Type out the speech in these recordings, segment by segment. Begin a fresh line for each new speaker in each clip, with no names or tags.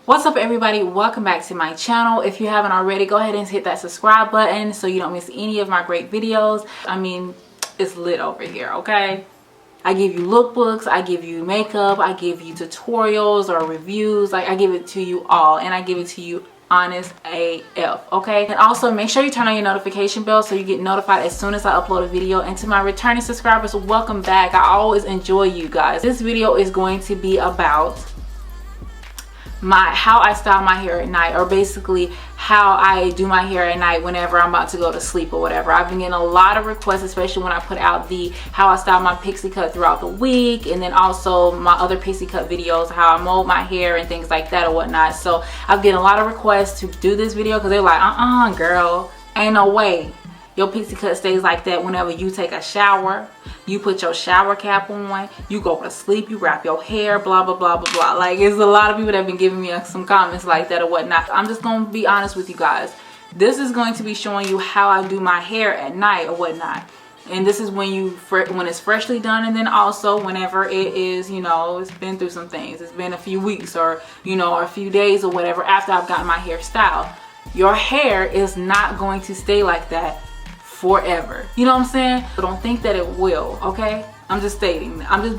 What's up everybody, welcome back to my channel. If you haven't already, go ahead and hit that subscribe button so you don't miss any of my great videos. I mean, it's lit over here, okay? I give you lookbooks, I give you makeup, I give you tutorials or reviews. Like, I give it to you all, and I give it to you honest AF, okay? And also make sure you turn on your notification bell so you get notified as soon as I upload a video. And to my returning subscribers, welcome back. I always enjoy you guys. This video is going to be about how I style my hair at night, or basically how I do my hair at night whenever I'm about to go to sleep or whatever. I've been getting a lot of requests, especially when I put out the how I style my pixie cut throughout the week, and then also my other pixie cut videos, how I mold my hair and things like that or whatnot. So I've getting a lot of requests to do this video because they're like, girl, ain't no way your pixie cut stays like that whenever you take a shower, you put your shower cap on, you go to sleep, you wrap your hair, blah blah blah blah blah. Like, it's a lot of people that have been giving me some comments like that or whatnot. I'm just gonna be honest with you guys. This is going to be showing you how I do my hair at night or whatnot. And this is when it's freshly done, and then also whenever it is, you know, it's been through some things. It's been a few weeks or, you know, or a few days or whatever after I've gotten my hair styled. Your hair is not going to stay like that forever. You know what I'm saying? But don't think that it will, okay? I'm just stating the obvious.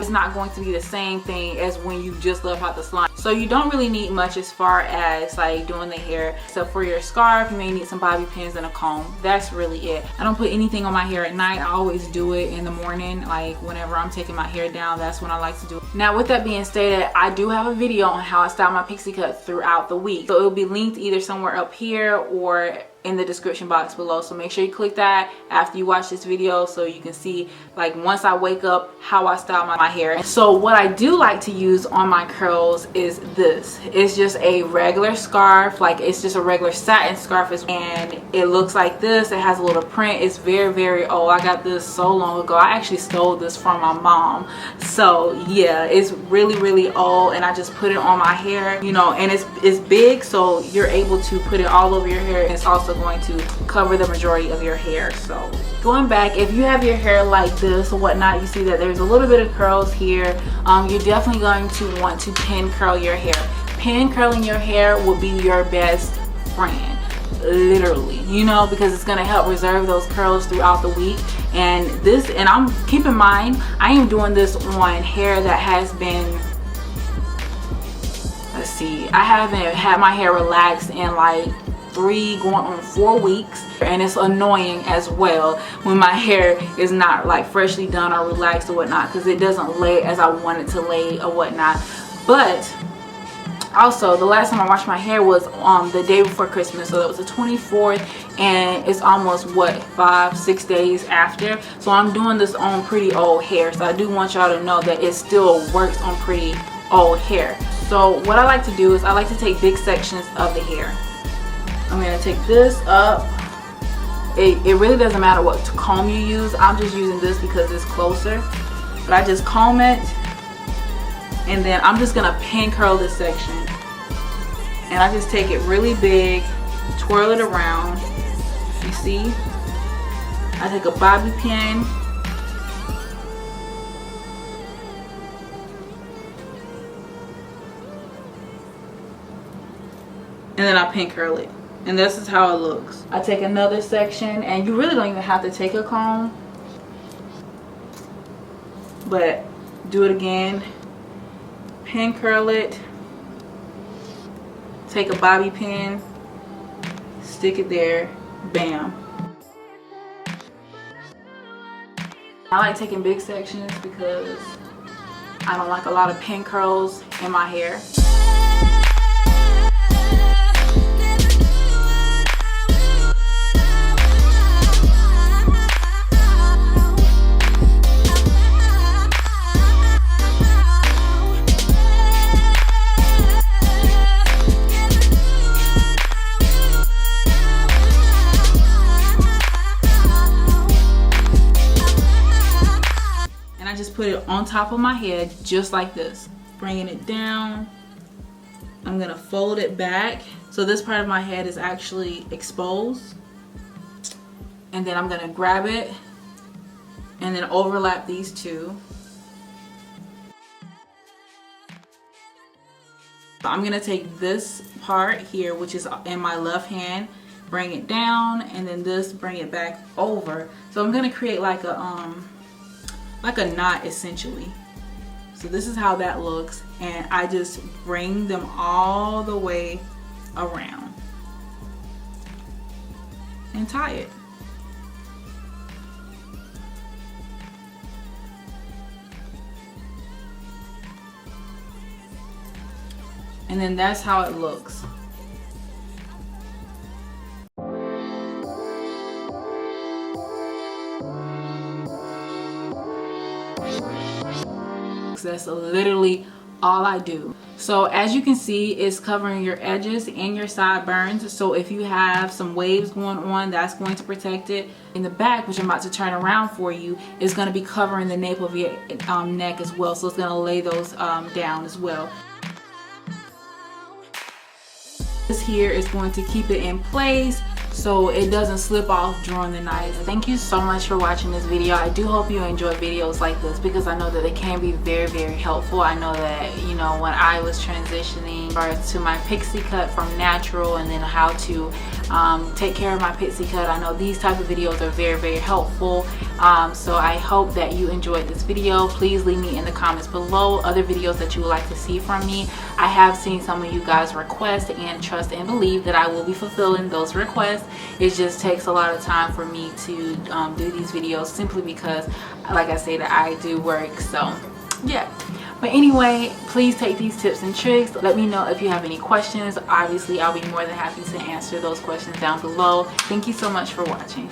It's not going to be the same thing as when you just left out the salon. So you don't really need much as far as like doing the hair, except for your scarf. You may need some bobby pins and a comb. That's really it. I don't put anything on my hair at night. I always do it in the morning. Like, whenever I'm taking my hair down, that's when I like to do it. Now, with that being stated, I do have a video on how I style my pixie cut throughout the week. So it'll be linked either somewhere up here or in the description box below. So make sure you click that after you watch this video so you can see, like, once I wake up, how I style my hair. So what I do like to use on my curls is this. It's just a regular scarf. Like, it's just a regular satin scarf, and it looks like this. It has a little print. It's very, very old. I got this so long ago. I actually stole this from my mom. So yeah, it's really, really old, and I just put it on my hair, you know, and it's big, so you're able to put it all over your hair, and it's also going to cover the majority of your hair. So going back, if you have your hair like this or whatnot, you see that there's a little bit of curls here. You're definitely going to want to pin curl your hair. Pin curling your hair will be your best friend, literally, you know, because it's going to help reserve those curls throughout the week. And I'm keep in mind, I am doing this on hair that has been, let's see, I haven't had my hair relaxed in like 3 going on 4 weeks, and it's annoying as well when my hair is not like freshly done or relaxed or whatnot, because it doesn't lay as I want it to lay or whatnot. But also, the last time I washed my hair was on the day before Christmas, so that was the 24th, and it's almost what, 5-6 days after. So I'm doing this on pretty old hair, so I do want y'all to know that it still works on pretty old hair. So what I like to do is I like to take big sections of the hair. I'm going to take this up. It really doesn't matter what comb you use. I'm just using this because it's closer. But I just comb it, and then I'm just going to pin curl this section. And I just take it really big, twirl it around. You see? I take a bobby pin. And then I pin curl it. And this is how it looks. I take another section, and you really don't even have to take a comb, but do it again. Pin curl it. Take a bobby pin, stick it there, bam. I like taking big sections because I don't like a lot of pin curls in my hair. Just put it on top of my head just like this, bringing it down. I'm gonna fold it back so this part of my head is actually exposed, and then I'm gonna grab it and then overlap these two. So I'm gonna take this part here, which is in my left hand, bring it down, and then this, bring it back over. So I'm gonna create like a knot essentially. So this is how that looks, and I just bring them all the way around and tie it. And then that's how it looks. That's literally all I do. So as you can see, it's covering your edges and your sideburns. So if you have some waves going on, that's going to protect it. In the back, which I'm about to turn around for you, is going to be covering the nape of your neck as well. So it's going to lay those down as well. This here is going to keep it in place so it doesn't slip off during the night. Thank you so much for watching this video. I do hope you enjoy videos like this because I know that they can be very, very helpful. I know that, you know, when I was transitioning to my pixie cut from natural, and then how to take care of my pixie cut, I know these type of videos are very, very helpful. So I hope that you enjoyed this video. Please leave me in the comments below other videos that you would like to see from me. I have seen some of you guys request, and trust and believe that I will be fulfilling those requests. It just takes a lot of time for me to do these videos, simply because, like I said, I do work. So yeah, but anyway, please take these tips and tricks. Let me know if you have any questions. Obviously, I'll be more than happy to answer those questions down below. Thank you so much for watching.